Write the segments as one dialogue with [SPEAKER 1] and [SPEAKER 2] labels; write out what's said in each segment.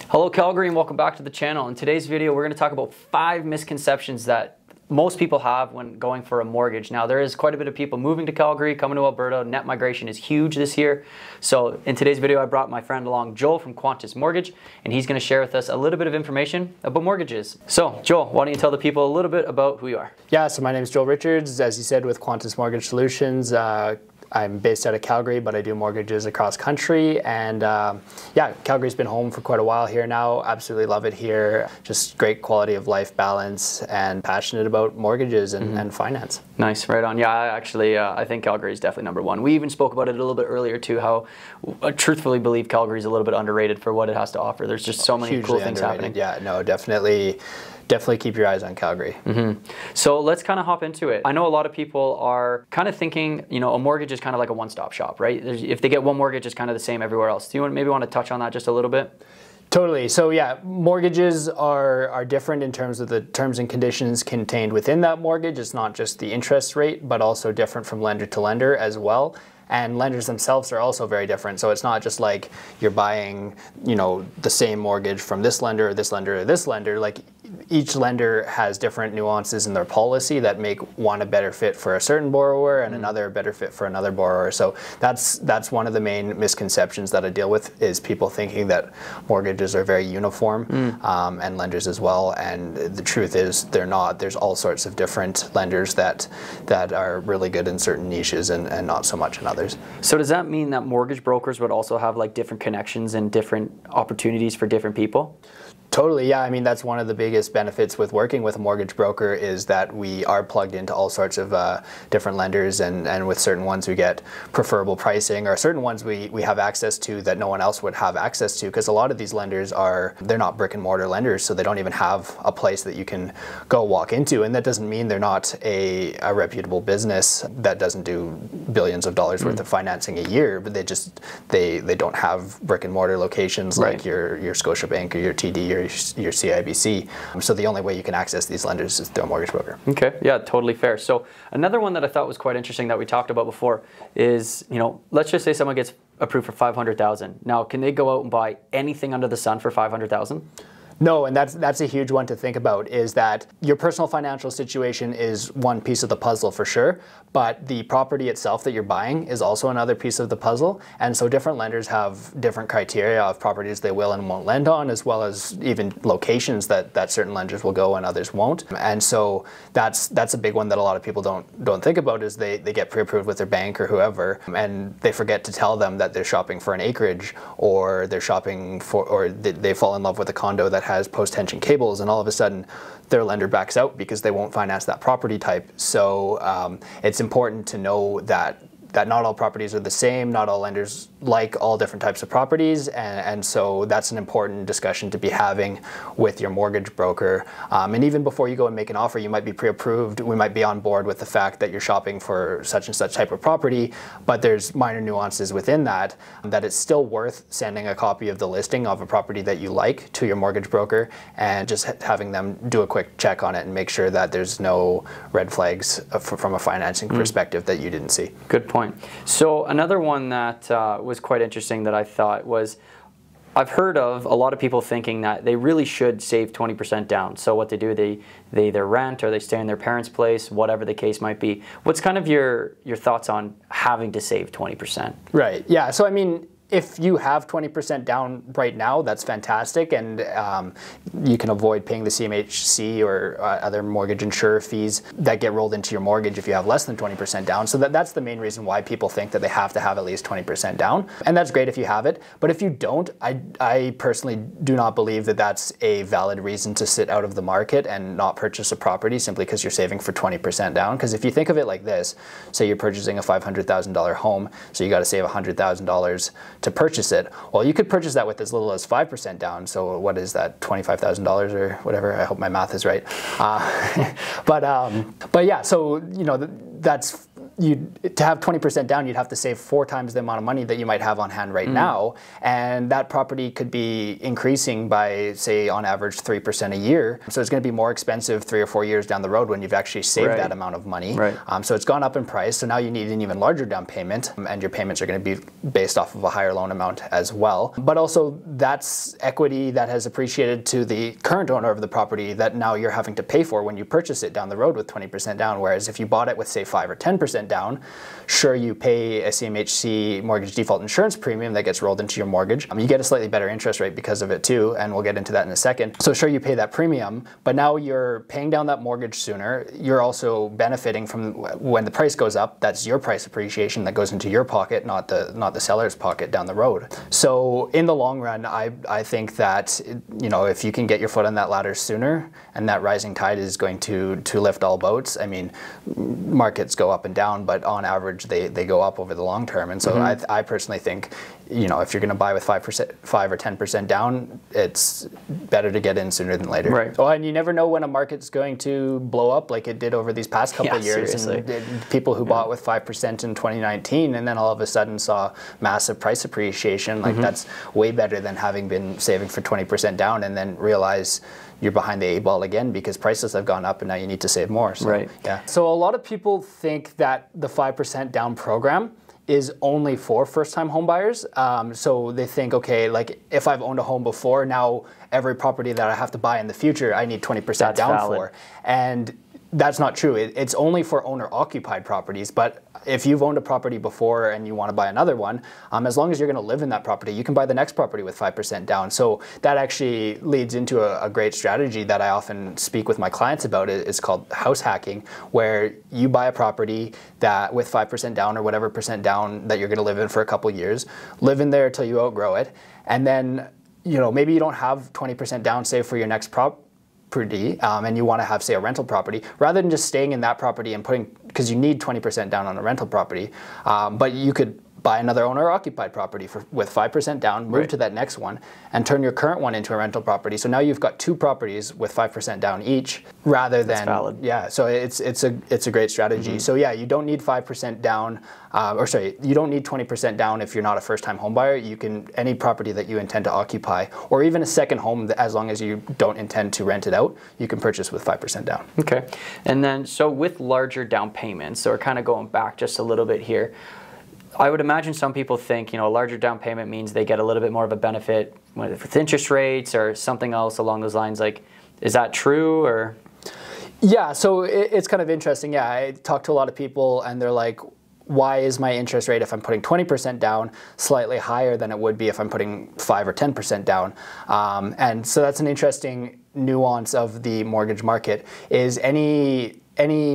[SPEAKER 1] Hello Calgary and welcome back to the channel. In today's video we're going to talk about 5 misconceptions that most people have when going for a mortgage. Now there is quite a bit of people moving to Calgary, coming to Alberta. Net migration is huge this year. So in today's video I brought my friend along, Joel from Qantas Mortgage, and he's going to share with us a little bit of information about mortgages. So Joel, why don't you tell the people a little bit about who you are?
[SPEAKER 2] Yeah, so my name is Joel Richards, as you said, with Qantas Mortgage Solutions. I'm based out of Calgary, but I do mortgages across country. And yeah, Calgary's been home for quite a while here now. Absolutely love it here. Just great quality of life balance and passionate about mortgages and finance.
[SPEAKER 1] Nice, right on. Yeah, I think Calgary is definitely number one. We even spoke about it a little bit earlier too, how I truthfully believe Calgary is a little bit underrated for what it has to offer. There's just so many cool things happening.
[SPEAKER 2] Yeah, no, definitely keep your eyes on Calgary.
[SPEAKER 1] So let's kind of hop into it. I know a lot of people are kind of thinking, you know, a mortgage is kind of like a one-stop shop, right? If they get one mortgage, it's kind of the same everywhere else. Do you maybe want to touch on that just a little bit?
[SPEAKER 2] Totally. So yeah, mortgages are different in terms of the terms and conditions contained within that mortgage. It's not just the interest rate, but also different from lender to lender as well. And lenders themselves are also very different. So it's not just like you're buying, you know, the same mortgage from this lender or this lender or this lender. Like each lender has different nuances in their policy that make one a better fit for a certain borrower and another a better fit for another borrower. So that's one of the main misconceptions that I deal with, is people thinking that mortgages are very uniform, and lenders as well. And the truth is they're not. There's all sorts of different lenders that are really good in certain niches and not so much in others.
[SPEAKER 1] So does that mean that mortgage brokers would also have like different connections and different opportunities for different people?
[SPEAKER 2] Totally, yeah. I mean, that's one of the biggest benefits with working with a mortgage broker, is that we are plugged into all sorts of different lenders, and with certain ones we get preferable pricing, or certain ones we have access to that no one else would have access to, because a lot of these lenders they're not brick and mortar lenders, so they don't even have a place that you can go walk into, and that doesn't mean they're not a reputable business that doesn't do billions of dollars worth of financing a year, but they don't have brick and mortar locations like your Scotiabank or your TD or your CIBC. So the only way you can access these lenders is through a mortgage broker.
[SPEAKER 1] Okay, yeah, totally fair. So another one that I thought was quite interesting that we talked about before is, you know, let's just say someone gets approved for $500,000. Now, can they go out and buy anything under the sun for $500,000?
[SPEAKER 2] No, and that's a huge one to think about, is that your personal financial situation is one piece of the puzzle for sure, but the property itself that you're buying is also another piece of the puzzle. And so different lenders have different criteria of properties they will and won't lend on, as well as even locations that certain lenders will go and others won't. And so that's a big one that a lot of people don't think about, is they get pre-approved with their bank or whoever, and they forget to tell them that they're shopping for an acreage, or they're shopping for, or they fall in love with a condo that has post-tension cables, and all of a sudden their lender backs out because they won't finance that property type. So it's important to know that not all properties are the same, not all lenders like all different types of properties, and so that's an important discussion to be having with your mortgage broker. And even before you go and make an offer, you might be pre-approved. We might be on board with the fact that you're shopping for such and such type of property, but there's minor nuances within that it's still worth sending a copy of the listing of a property that you like to your mortgage broker, and just having them do a quick check on it and make sure that there's no red flags from a financing perspective that you didn't see.
[SPEAKER 1] Good point. So another one that was quite interesting that I thought was, I've heard of a lot of people thinking that they really should save 20% down. So what they do, they either rent or they stay in their parents' place, whatever the case might be. What's kind of your thoughts on having to save 20%?
[SPEAKER 2] Right, yeah, so I mean, if you have 20% down right now, that's fantastic, and you can avoid paying the CMHC or other mortgage insurer fees that get rolled into your mortgage if you have less than 20% down. So that's the main reason why people think that they have to have at least 20% down, and that's great if you have it. But if you don't, I personally do not believe that that's a valid reason to sit out of the market and not purchase a property simply because you're saving for 20% down. Because if you think of it like this, say you're purchasing a $500,000 home, so you got to save $100,000 to purchase it. Well, you could purchase that with as little as 5% down. So what is that, $25,000 or whatever? I hope my math is right. But yeah, so you know, that's to have 20% down, you'd have to save 4 times the amount of money that you might have on hand right now, and that property could be increasing by, say, on average 3% a year. So it's going to be more expensive 3 or 4 years down the road when you've actually saved that amount of money. So it's gone up in price. So now you need an even larger down payment, and your payments are going to be based off of a higher loan amount as well. But also that's equity that has appreciated to the current owner of the property that now you're having to pay for when you purchase it down the road with 20% down. Whereas if you bought it with, say, 5 or 10% down, sure, you pay a CMHC mortgage default insurance premium that gets rolled into your mortgage. You get a slightly better interest rate because of it too, and we'll get into that in a second. So sure, you pay that premium, but now you're paying down that mortgage sooner. You're also benefiting from when the price goes up. That's your price appreciation that goes into your pocket, not the seller's pocket down the road. So in the long run, I think that, you know, if you can get your foot on that ladder sooner, and that rising tide is going to lift all boats. I mean, markets go up and down, but on average they go up over the long term. And so I personally think, you know, if you're going to buy with 5 or 10% down, it's better to get in sooner than later. Oh, and you never know when a market's going to blow up like it did over these past couple of years.
[SPEAKER 1] Seriously.
[SPEAKER 2] And people who bought with 5% in 2019 and then all of a sudden saw massive price appreciation, like that's way better than having been saving for 20% down and then realize you're behind the 8 ball again because prices have gone up and now you need to save more. So, So a lot of people think that the 5% down program is only for first-time home buyers. So they think, okay, like if I've owned a home before, now every property that I have to buy in the future, I need 20% down for. And that's not true. It's only for owner-occupied properties, but if you've owned a property before and you want to buy another one, as long as you're going to live in that property, you can buy the next property with 5% down. So that actually leads into a great strategy that I often speak with my clients about. It's called house hacking, where you buy a property that with 5% down or whatever percent down that you're going to live in for a couple years, live in there until you outgrow it, and then, you know, maybe you don't have 20% down save for your next property, and you want to have, say, a rental property, rather than just staying in that property and putting, because you need 20% down on a rental property, but you could buy another owner-occupied property with 5% down, move to that next one, and turn your current one into a rental property. So now you've got 2 properties with 5% down each, rather than so it's a great strategy. So yeah, you don't need 5% down, you don't need 20% down if you're not a first-time home buyer. You can, any property that you intend to occupy, or even a second home, as long as you don't intend to rent it out, you can purchase with 5% down.
[SPEAKER 1] Okay, and then so with larger down payments, so we're kind of going back just a little bit here. I would imagine some people think, you know, a larger down payment means they get a little bit more of a benefit with interest rates or something else along those lines. Like, is that true, or?
[SPEAKER 2] Yeah, so it's kind of interesting. Yeah, I talk to a lot of people and they're like, why is my interest rate if I'm putting 20% down slightly higher than it would be if I'm putting 5 or 10% down? And so that's an interesting nuance of the mortgage market. Is any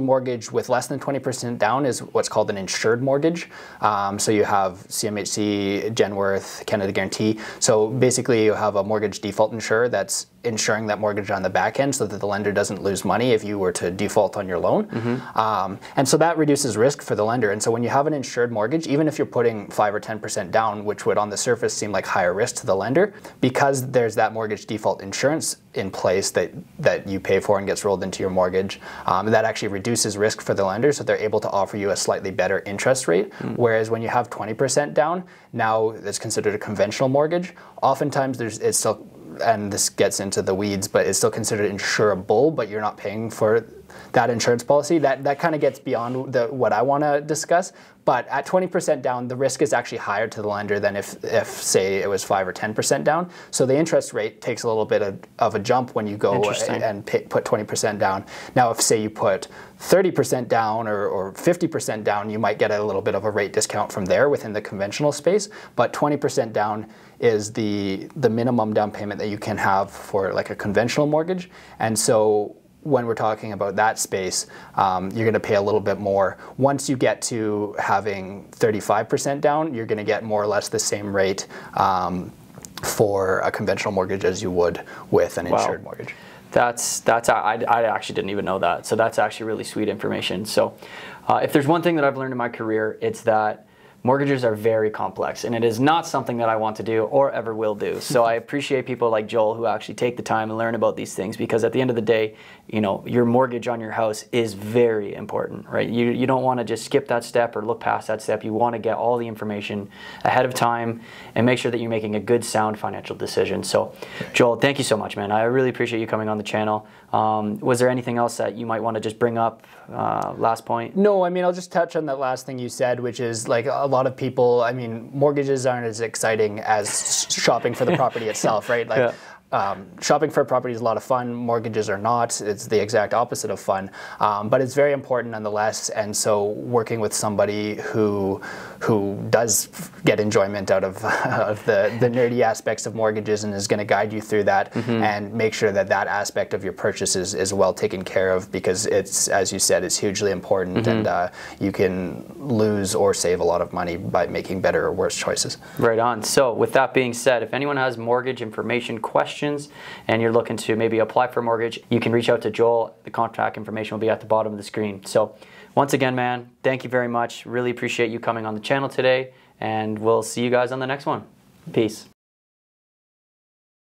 [SPEAKER 2] mortgage with less than 20% down is what's called an insured mortgage. So you have CMHC, Genworth, Canada Guarantee. So basically you have a mortgage default insurer that's insuring that mortgage on the back end so that the lender doesn't lose money if you were to default on your loan. And so that reduces risk for the lender. And so when you have an insured mortgage, even if you're putting 5 or 10% down, which would on the surface seem like higher risk to the lender, because there's that mortgage default insurance in place that you pay for and gets rolled into your mortgage, that actually reduces risk for the lender, so they're able to offer you a slightly better interest rate. Whereas when you have 20% down, now it's considered a conventional mortgage. Oftentimes it's still, and this gets into the weeds, but it's still considered insurable, but you're not paying for that insurance policy. That kind of gets beyond what I want to discuss. But at 20% down, the risk is actually higher to the lender than if say it was 5 or 10% down. So the interest rate takes a little bit of a jump when you go and put 20% down. Now, if say you put 30% down or 50% down, you might get a little bit of a rate discount from there within the conventional space. But 20% down is the minimum down payment that you can have for like a conventional mortgage. And so when we're talking about that space, you're going to pay a little bit more. Once you get to having 35% down, you're going to get more or less the same rate for a conventional mortgage as you would with an insured mortgage.
[SPEAKER 1] I actually didn't even know that. So that's actually really sweet information. So if there's one thing that I've learned in my career, it's that mortgages are very complex, and it is not something that I want to do or ever will do. So I appreciate people like Joel who actually take the time and learn about these things, because at the end of the day, you know, your mortgage on your house is very important, right? You don't want to just skip that step or look past that step. You want to get all the information ahead of time and make sure that you're making a good, sound financial decision. So Joel, thank you so much, man. I really appreciate you coming on the channel. Was there anything else that you might want to just bring up, last point?
[SPEAKER 2] No, I mean, I'll just touch on that last thing you said, which is like a lot of people, I mean, mortgages aren't as exciting as shopping for the property itself, right? Like,
[SPEAKER 1] yeah.
[SPEAKER 2] Shopping for a property is a lot of fun. Mortgages are not. It's the exact opposite of fun, but it's very important nonetheless. And so, working with somebody who does get enjoyment out of the nerdy aspects of mortgages and is going to guide you through that and make sure that that aspect of your purchase is well taken care of, because it's, as you said, it's hugely important, and you can lose or save a lot of money by making better or worse choices.
[SPEAKER 1] Right on. So with that being said, if anyone has mortgage information questions and you're looking to maybe apply for a mortgage, you can reach out to Joel. The contact information will be at the bottom of the screen. So once again, man, thank you very much. Really appreciate you coming on the channel today, and we'll see you guys on the next one. Peace.